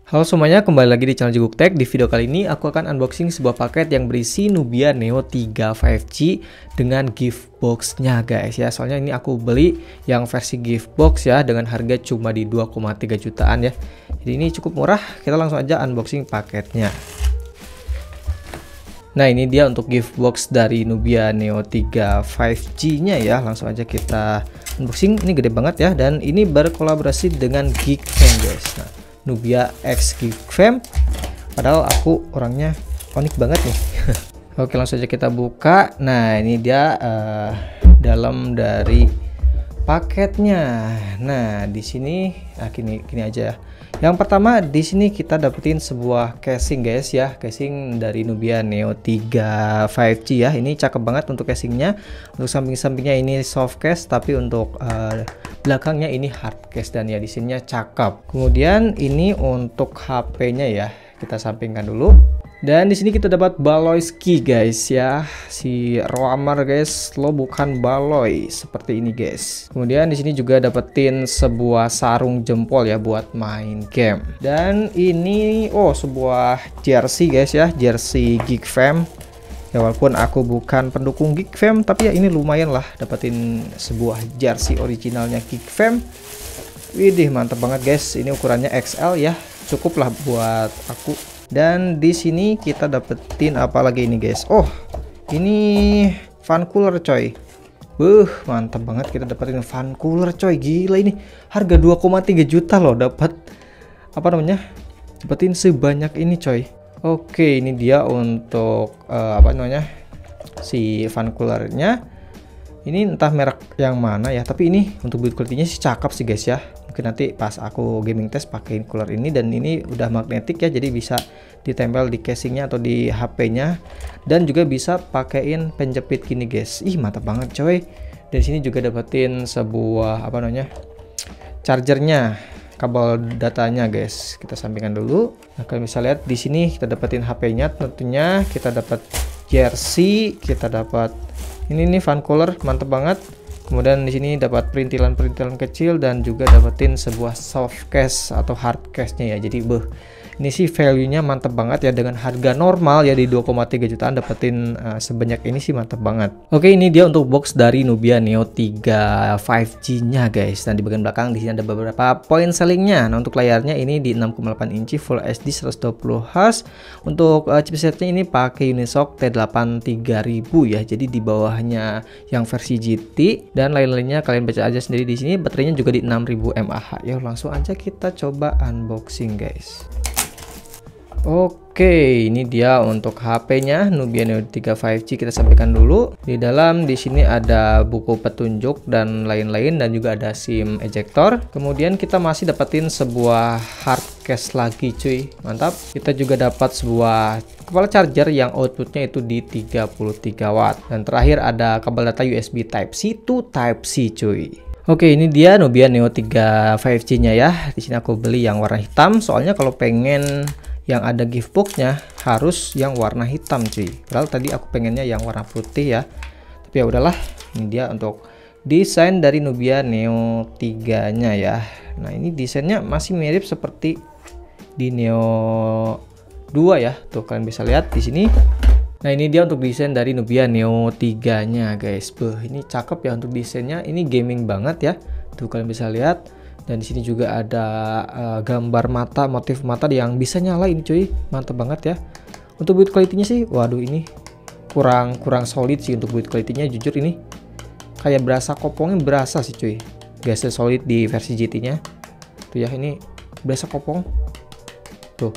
Halo semuanya, kembali lagi di channel Jeguk Tech. Di video kali ini aku akan unboxing sebuah paket yang berisi Nubia Neo 3 5G dengan gift box-nya guys ya. Soalnya ini aku beli yang versi gift box ya dengan harga cuma di 2,3 jutaan ya. Jadi ini cukup murah, kita langsung aja unboxing paketnya. Nah ini dia untuk gift box dari Nubia Neo 3 5G-nya ya. Langsung aja kita unboxing. Ini gede banget ya, dan ini berkolaborasi dengan Geekfam guys. Nah, Nubia X Geekfam, padahal aku orangnya unik banget nih. Oke, langsung aja kita buka. Nah ini dia dalam dari paketnya. Nah di sini, gini aja ya. Yang pertama di sini kita dapetin sebuah casing guys ya, casing dari Nubia Neo 3 5G ya. Ini cakep banget untuk casingnya. Untuk samping-sampingnya ini soft case, tapi untuk belakangnya ini hard case, dan ya di sininya cakep. Kemudian ini untuk HP-nya ya, kita sampingkan dulu. Dan di sini kita dapat Baloyski guys ya, si roamer guys, lo bukan baloy seperti ini guys. Kemudian di sini juga dapetin sebuah sarung jempol ya buat main game. Dan ini sebuah jersey guys ya, jersey Geekfam. Ya walaupun aku bukan pendukung Geekfam, tapi ya ini lumayan lah dapetin sebuah jersey originalnya Geekfam. Widih, mantap banget guys. Ini ukurannya XL ya, cukup lah buat aku. Dan di sini kita dapetin apa lagi ini guys? Oh, ini fan cooler coy. Mantap banget, kita dapetin fan cooler coy. Gila, ini harga 2,3 juta loh, dapat apa namanya? Dapetin sebanyak ini coy. Oke, ini dia untuk si fan coolernya. Ini entah merek yang mana ya, tapi ini untuk build quality-nya sih cakep sih guys ya. Mungkin nanti pas aku gaming test pakein cooler ini, dan ini udah magnetik ya, jadi bisa ditempel di casingnya atau di HP-nya, dan juga bisa pakein penjepit gini guys. Ih, mantap banget coy. Dari sini juga dapetin sebuah chargernya, kabel datanya guys. Kita sampingkan dulu. Nah, kalian bisa lihat di sini kita dapetin HP-nya, tentunya kita dapat jersey, kita dapat ini nih fan cooler, mantep banget. Kemudian di sini dapat perintilan-perintilan kecil, dan juga dapetin sebuah soft case atau hard case-nya ya. Jadi ini sih value-nya mantep banget ya, dengan harga normal ya di 2,3 jutaan dapetin sebanyak ini sih mantep banget. Oke, ini dia untuk box dari Nubia Neo 3 5G-nya guys. Dan di bagian belakang di sini ada beberapa poin selling-nya. Nah, untuk layarnya ini di 6,8 inci Full HD 120 Hz. Untuk chipsetnya ini pakai Unisoc T8 3000 ya. Jadi di bawahnya yang versi GT, dan lain-lainnya kalian baca aja sendiri di sini. Baterainya juga di 6000 mAh. Ya, langsung aja kita coba unboxing guys. Oke, ini dia untuk HP-nya Nubia Neo 3 5G. Kita sampaikan dulu. Di dalam di sini ada buku petunjuk dan lain-lain, dan juga ada SIM ejector. Kemudian kita masih dapetin sebuah hard case lagi cuy. Mantap. Kita juga dapat sebuah kepala charger yang outputnya itu di 33 watt. Dan terakhir ada kabel data USB Type-C to Type-C cuy. Oke, ini dia Nubia Neo 3 5G-nya ya. Di sini aku beli yang warna hitam, soalnya kalau pengen yang ada gift box-nya harus yang warna hitam cuy. Padahal tadi aku pengennya yang warna putih ya. Tapi ya udahlah, ini dia untuk desain dari Nubia Neo 3-nya ya. Nah, ini desainnya masih mirip seperti di Neo 2 ya. Tuh kalian bisa lihat di sini. Nah, ini dia untuk desain dari Nubia Neo 3-nya guys. Ini cakep ya untuk desainnya. Ini gaming banget ya. Tuh kalian bisa lihat. Dan di sini juga ada gambar mata, motif mata yang bisa nyala ini cuy. Mantap banget ya. Untuk build quality-nya sih, waduh ini kurang solid sih untuk build quality-nya. Jujur ini kayak berasa kopongnya, berasa sih cuy. Gasnya solid di versi GT-nya. Tuh ya, ini berasa kopong. Tuh.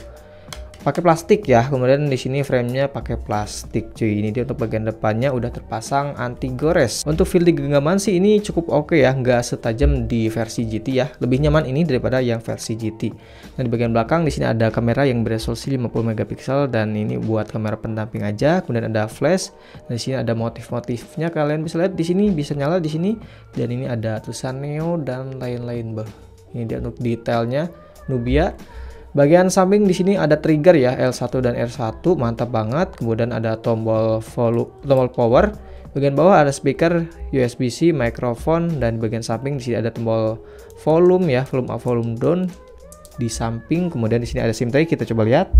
Pakai plastik ya. Kemudian di sini frame-nya pakai plastik cuy. Ini dia untuk bagian depannya udah terpasang anti gores. Untuk feel di genggaman sih ini cukup oke ya, nggak setajam di versi GT ya. Lebih nyaman ini daripada yang versi GT. Dan di bagian belakang di sini ada kamera yang beresolusi 50 megapiksel, dan ini buat kamera pendamping aja. Kemudian ada flash. Dan di sini ada motif-motifnya, kalian bisa lihat di sini, bisa nyala di sini. Dan ini ada tulisan Neo dan lain-lain Ini dia untuk detailnya Nubia. Bagian samping di sini ada trigger ya, L1 dan R1, mantap banget. Kemudian ada tombol power. Bagian bawah ada speaker USB-C, mikrofon, dan bagian samping di sini ada tombol volume ya, volume up, volume down. di samping. Kemudian di sini ada SIM tray, kita coba lihat.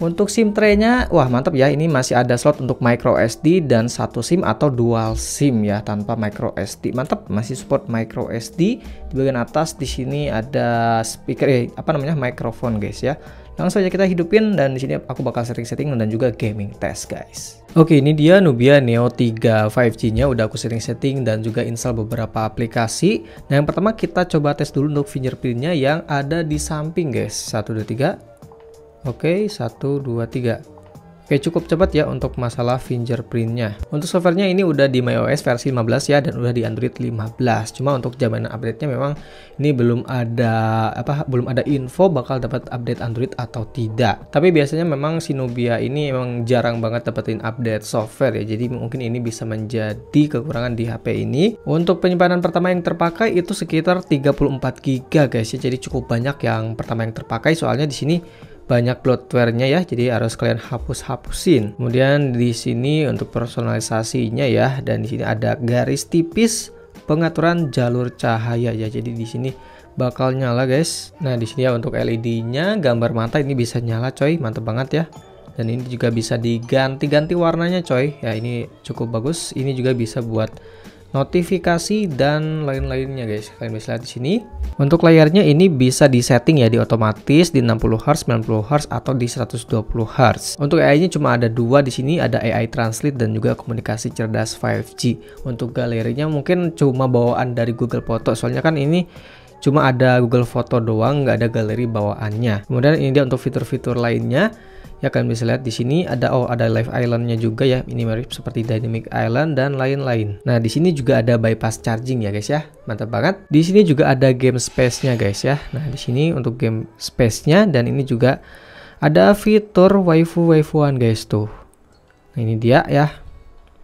Untuk SIM tray-nya, wah mantap ya, ini masih ada slot untuk micro SD dan satu SIM atau dual SIM ya, tanpa micro SD. Mantap, masih support micro SD. Di bagian atas di sini ada speaker, mikrofon guys ya. Langsung saja kita hidupin, dan di sini aku bakal setting dan juga gaming test guys. Oke, ini dia Nubia Neo 3 5G-nya udah aku setting dan juga install beberapa aplikasi. Nah, yang pertama kita coba tes dulu untuk fingerprint-nya yang ada di samping guys. 1 2 3. Oke, 1 2 3. Oke, cukup cepat ya untuk masalah fingerprint-nya. Untuk software-nya ini udah di macOS versi 15 ya, dan udah di Android 15. Cuma untuk jaminan update-nya memang ini belum ada info bakal dapat update Android atau tidak. Tapi biasanya memang si Nubia ini emang jarang banget dapetin update software ya. Jadi mungkin ini bisa menjadi kekurangan di HP ini. Untuk penyimpanan pertama yang terpakai itu sekitar 34 GB guys ya. Jadi cukup banyak yang pertama yang terpakai, soalnya di sini banyak bloatware-nya ya, jadi harus kalian hapusin. Kemudian di sini untuk personalisasinya ya, dan di sini ada garis tipis pengaturan jalur cahaya ya. Jadi di sini bakal nyala guys. Nah, di sini ya untuk LED-nya gambar mata ini bisa nyala coy, mantep banget ya. Dan ini juga bisa diganti-ganti warnanya coy. Ya, ini cukup bagus. Ini juga bisa buat notifikasi dan lain-lainnya guys. Kalian bisa lihat di sini. Untuk layarnya ini bisa disetting ya, di otomatis di 60 Hz, 90 Hz atau di 120 Hz. Untuk AI-nya cuma ada dua di sini, ada AI Translate dan juga komunikasi cerdas 5G. Untuk galerinya mungkin cuma bawaan dari Google Photo, soalnya kan ini cuma ada Google Photo doang, nggak ada galeri bawaannya. Kemudian ini dia untuk fitur-fitur lainnya. Ya, kalian bisa lihat di sini ada Live Island-nya juga ya. Ini mirip seperti Dynamic Island dan lain-lain. Nah, di sini juga ada bypass charging ya guys ya. Mantap banget. Di sini juga ada game space-nya guys ya. Nah, di sini untuk game space-nya, dan ini juga ada fitur waifu-waifuan guys tuh. Nah, ini dia ya.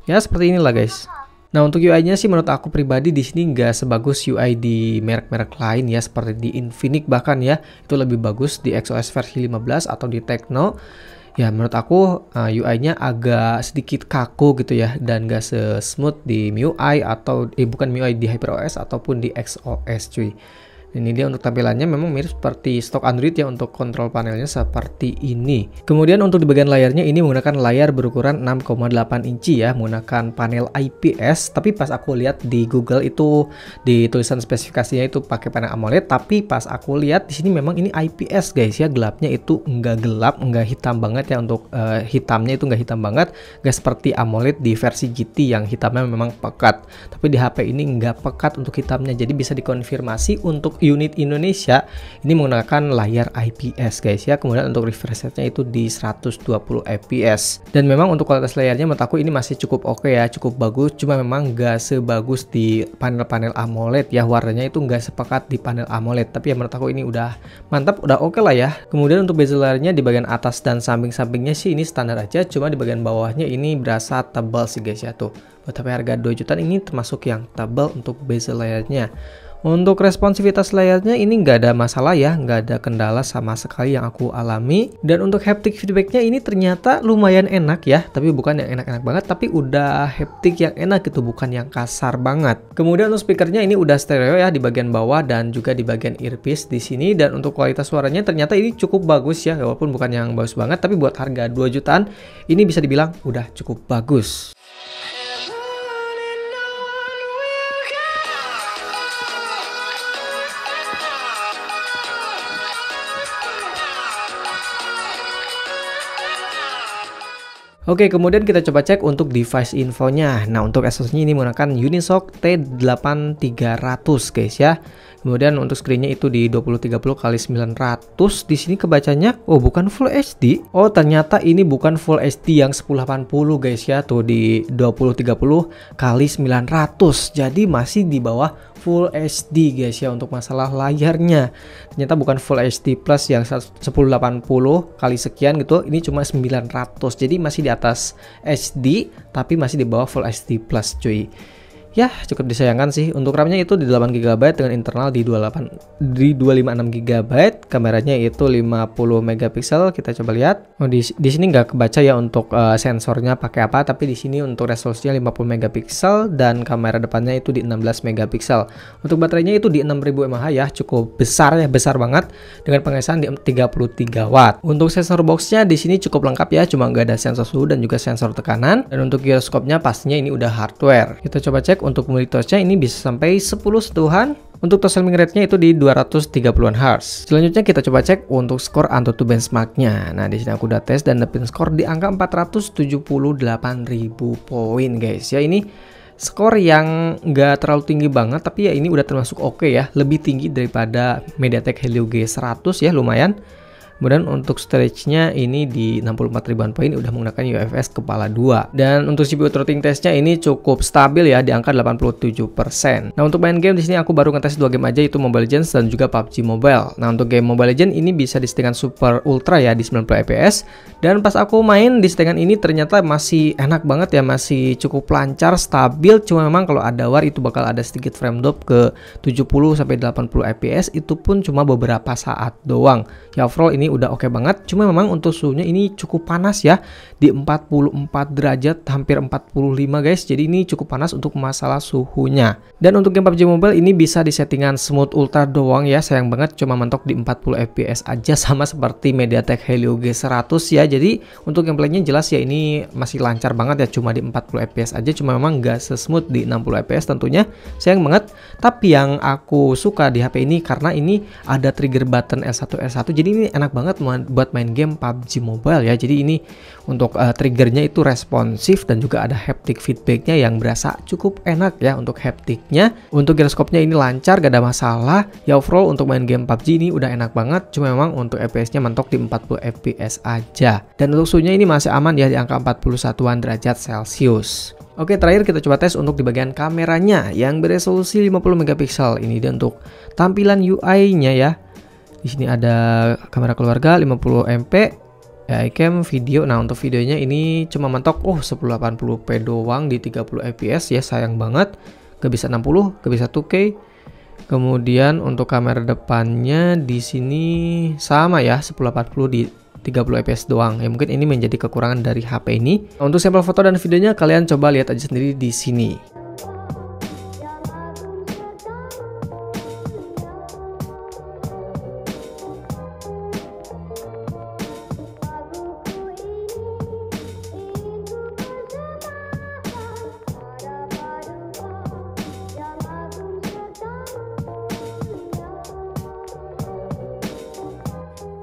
Ya, seperti inilah guys. Nah, untuk UI-nya sih menurut aku pribadi di sini nggak sebagus UI di merek-merek lain ya, seperti di Infinix bahkan ya. Itu lebih bagus di XOS versi 15 atau di Tecno. Ya, menurut aku UI-nya agak sedikit kaku gitu ya, dan nggak se-smooth di MIUI atau bukan MIUI, di HyperOS ataupun di XOS cuy. Ini dia untuk tampilannya memang mirip seperti stok Android ya, untuk kontrol panelnya seperti ini. Kemudian untuk di bagian layarnya ini menggunakan layar berukuran 6,8 inci ya, menggunakan panel IPS. Tapi pas aku lihat di Google itu di tulisan spesifikasinya itu pakai panel AMOLED, tapi pas aku lihat di sini memang ini IPS guys ya. Gelapnya itu enggak gelap, enggak hitam banget ya. Untuk hitamnya itu enggak hitam banget, enggak seperti AMOLED di versi GT yang hitamnya memang pekat. Tapi di HP ini enggak pekat untuk hitamnya, jadi bisa dikonfirmasi untuk unit Indonesia ini menggunakan layar IPS guys ya. Kemudian untuk refresh rate-nya itu di 120 fps, dan memang untuk kualitas layarnya menurut aku ini masih cukup oke ya, cukup bagus. Cuma memang gak sebagus di panel-panel AMOLED ya, warnanya itu gak sepekat di panel AMOLED. Tapi ya menurut aku ini udah mantap, udah oke lah ya. Kemudian untuk bezel layarnya di bagian atas dan samping-sampingnya sih ini standar aja, cuma di bagian bawahnya ini berasa tebal sih guys ya tuh. Buat HP harga 2 jutaan ini termasuk yang tebal untuk bezel layarnya. Untuk responsivitas layarnya ini nggak ada masalah ya, nggak ada kendala sama sekali yang aku alami. Dan untuk haptic feedbacknya ini ternyata lumayan enak ya, tapi bukan yang enak-enak banget, tapi udah haptic yang enak gitu, bukan yang kasar banget. Kemudian untuk speakernya ini udah stereo ya di bagian bawah dan juga di bagian earpiece di sini. Dan untuk kualitas suaranya ternyata ini cukup bagus ya, walaupun bukan yang bagus banget, tapi buat harga 2 jutaan ini bisa dibilang udah cukup bagus. Oke, kemudian kita coba cek untuk device infonya. Nah, untuk SoC-nya ini menggunakan Unisoc T8300 guys ya. Kemudian untuk screen-nya itu di 2030x900. Di sini kebacanya bukan Full HD. Oh, ternyata ini bukan Full HD yang 1080 guys ya. Tuh di 2030x900. Jadi masih di bawah Full HD guys ya untuk masalah layarnya. Ternyata bukan Full HD Plus yang 1080 kali sekian gitu. Ini cuma 900. Jadi masih di atas HD tapi masih di bawah Full HD Plus cuy. Ya, cukup disayangkan sih. Untuk RAM-nya itu di 8 GB dengan internal di 256 GB. Kameranya itu 50 megapiksel. Kita coba lihat. Oh, di sini nggak kebaca ya untuk sensornya pakai apa, tapi di sini untuk resolusinya 50 megapiksel dan kamera depannya itu di 16 megapiksel. Untuk baterainya itu di 6000 mAh ya, cukup besar ya, besar banget dengan pengesahan di 33 watt. Untuk sensor boxnya di sini cukup lengkap ya, cuma nggak ada sensor suhu dan juga sensor tekanan. Dan untuk giroskopnya pastinya ini udah hardware. Kita coba cek untuk multitouch-nya ini bisa sampai 10 sentuhan. Untuk touch sampling rate-nya itu di 230-an Hz. Selanjutnya kita coba cek untuk skor AnTuTu benchmark-nya. Nah, di sini aku udah tes dan dapetin skor di angka 478.000 poin, guys. Ya, ini skor yang nggak terlalu tinggi banget, tapi ya ini udah termasuk oke ya. Lebih tinggi daripada MediaTek Helio G100 ya, lumayan. Kemudian untuk storage-nya ini di 64 ribuan poin, udah menggunakan UFS kepala 2. Dan untuk CPU throttling test-nya ini cukup stabil ya, di angka 87%. Nah, untuk main game di sini aku baru ngetes 2 game aja, itu Mobile Legends dan juga PUBG Mobile. Nah, untuk game Mobile Legends ini bisa di settingan Super Ultra ya, di 90 fps. Dan pas aku main di settingan ini ternyata masih enak banget ya, masih cukup lancar, stabil. Cuma memang kalau ada war itu bakal ada sedikit frame drop ke 70 sampai 80 fps, itu pun cuma beberapa saat doang. Ya, overall ini udah oke banget. Cuma memang untuk suhunya ini cukup panas ya, di 44 derajat, hampir 45 guys. Jadi ini cukup panas untuk masalah suhunya. Dan untuk game PUBG Mobile ini bisa di settingan smooth ultra doang ya, sayang banget cuma mentok di 40 fps aja, sama seperti MediaTek Helio G100 ya. Jadi untuk gameplaynya jelas ya, ini masih lancar banget ya, cuma di 40 fps aja, cuma memang nggak sesmooth di 60 fps tentunya, sayang banget. Tapi yang aku suka di HP ini karena ini ada trigger button L1 L1, jadi ini enak banget buat main game PUBG Mobile ya. Jadi ini untuk triggernya itu responsif dan juga ada haptic feedbacknya yang berasa cukup enak ya untuk haptiknya. Untuk giroskopnya ini lancar, gak ada masalah ya. Overall untuk main game PUBG ini udah enak banget, cuma memang untuk FPS-nya mentok di 40 fps aja. Dan untuk suhunya ini masih aman ya, di angka 41-an derajat Celcius. Oke, terakhir kita coba tes untuk di bagian kameranya yang beresolusi 50 megapiksel. Ini dia untuk tampilan UI-nya ya. Di sini ada kamera keluarga 50 MP, ya, iCam, video. Nah, untuk videonya ini cuma mentok 1080p doang di 30 fps ya, sayang banget. Gak bisa 60, gak bisa 2K. Kemudian untuk kamera depannya di sini sama ya, 1080 di 30 fps doang. Ya, mungkin ini menjadi kekurangan dari HP ini. Nah, untuk sampel foto dan videonya kalian coba lihat aja sendiri di sini.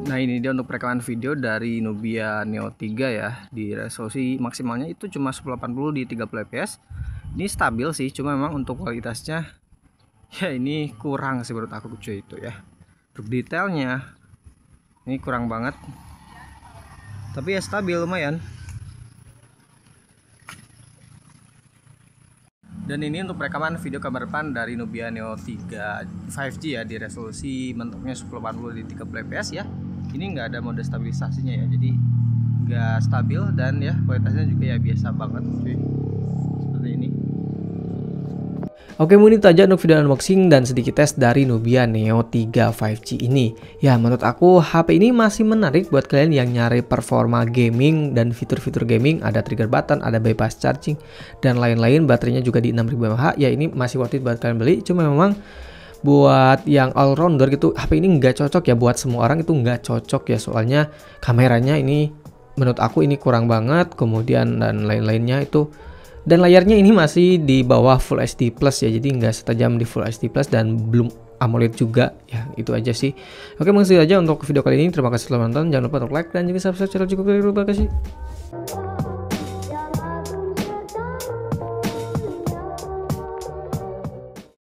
Nah, ini dia untuk perekaman video dari Nubia Neo 3 ya. Di resolusi maksimalnya itu cuma 1080 di 30 fps. Ini stabil sih, cuma memang untuk kualitasnya ya ini kurang sih menurut aku cuy itu ya. Untuk detailnya ini kurang banget. Tapi ya stabil lumayan. Dan ini untuk perekaman video kamera depan dari Nubia Neo 3 5G ya, di resolusi mentoknya 1080 di 30 fps ya. Ini nggak ada mode stabilisasinya ya, jadi nggak stabil dan ya kualitasnya juga ya biasa banget cuy, seperti ini. Oke, mungkin itu aja untuk video unboxing dan sedikit tes dari Nubia Neo 3 5G ini. Ya, menurut aku HP ini masih menarik buat kalian yang nyari performa gaming dan fitur-fitur gaming. Ada trigger button, ada bypass charging, dan lain-lain. Baterainya juga di 6000 mAh. Ya, ini masih worth it buat kalian beli. Cuma memang buat yang all rounder gitu, HP ini nggak cocok ya, buat semua orang itu nggak cocok ya. Soalnya kameranya ini menurut aku ini kurang banget. Kemudian dan lain-lainnya itu. Dan layarnya ini masih di bawah Full HD Plus ya, jadi nggak setajam di Full HD Plus dan belum AMOLED juga ya. Itu aja sih. Oke, mungkin itu aja untuk video kali ini. Terima kasih telah menonton. Jangan lupa untuk like dan juga subscribe channel juga. Terima kasih.